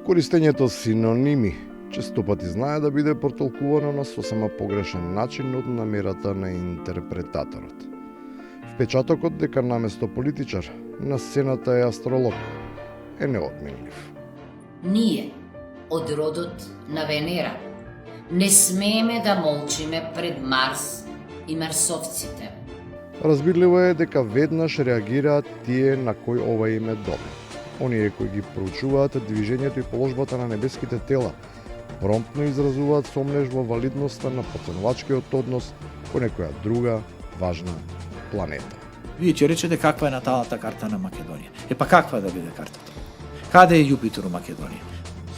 Користењето синоними често пати знае да биде протолкувано на сосема погрешен начин од намерата на интерпретаторот. Впечатокот дека наместо политичар на сцената е астролог е неотменлив. Ние, од родот на Венера, не смееме да молчиме пред Марс и марсовците. Разбирливо е дека веднаш реагираат тие на кои ова им е домен. Оние кои ги проучуваат движењето и положбата на небеските тела, промптно изразуваат сомнеж во валидноста на поценувачкиот однос кон некоја друга важна планета. Вие ќе речете каква е наталната карта на Македонија. Па каква да биде картата? Каде е Јупитер у Македонија?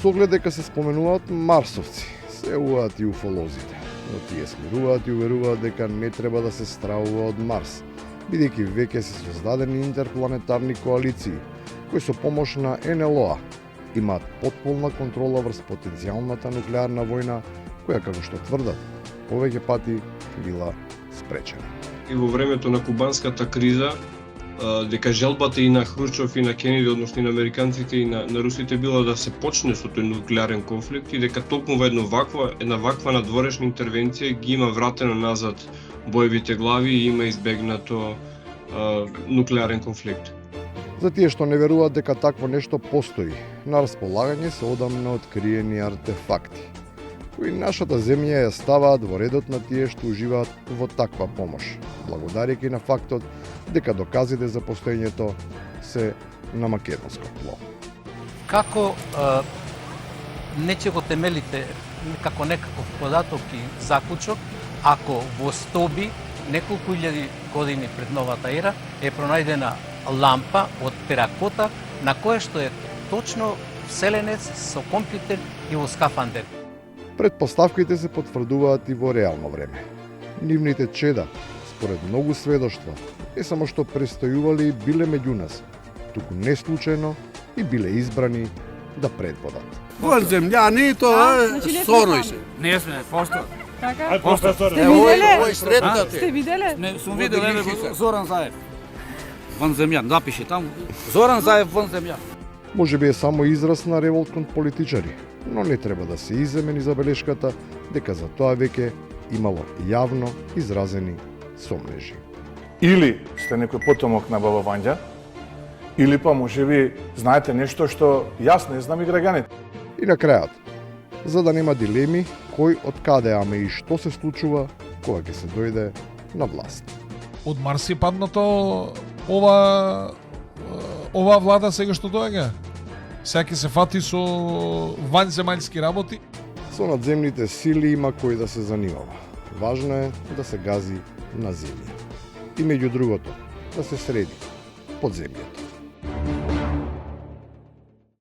Со оглед дека се споменуваат марсовци, се уаат и уфолозите, но тие смируваат и уверуваат дека не треба да се стравува од Марс, бидејќи веќе се создадени интерпланетарни коалиции, кои со помош на НЛО имаат потполна контрола врз потенцијалната нуклеарна војна, која, како што тврдат, повеќе пати била спречена. И во времето на кубанската криза, дека желбата и на Хрушчов и на Кенеди, односно и на американците и на русите била да се почне со тој нуклеарен конфликт и дека токму во една ваква надворешна интервенција ги има вратено назад боевите глави и има избегнато нуклеарен конфликт. За тие што не веруваат дека такво нешто постои, на располагање се одамна откриени артефакти, кои нашата земја ја ставаат во редот на тие што уживаат во таква помош, благодарејќи на фактот дека доказите за постоењето се на македонско тло. Како не ќе го темелите како некаков податок и заклучок, ако во Стоби неколку илјади години пред новата ера е пронајдена лампа од теракота на која што е точно вселенец со компјутер и во скафандер. Предпоставките се потврдуваат и во реално време. Нивните чеда, според многу сведоштва, не само што престојувале и биле меѓу нас, туку не случајно и биле избрани да предводат. Вонземјани, тоа е Сорој се. Не сме, пошто. Така? Професор, Сте виделе? Не, сум видел, Зоран Заев. Вонземјан, напиши таму. Зоран Заев Вонземјан. Може би е само израз на револт кон политичари, но не треба да се иземени забелешката дека за тоа веќе имало јавно изразени сомнежи. Или сте некој потомок на Баба Вања, или па може би знаете нешто што јас не знам и граѓаните. И на крајот, за да нема дилеми кој од каде аме и што се случува кога ќе се дојде на власт. Од Марс е паднато ова влада сега што доаѓа. Сега ќе се фати со ванземајски работи. Со надземните сили има кој да се занимава. Важно е да се гази на земја. И меѓу другото, да се среди подземјето.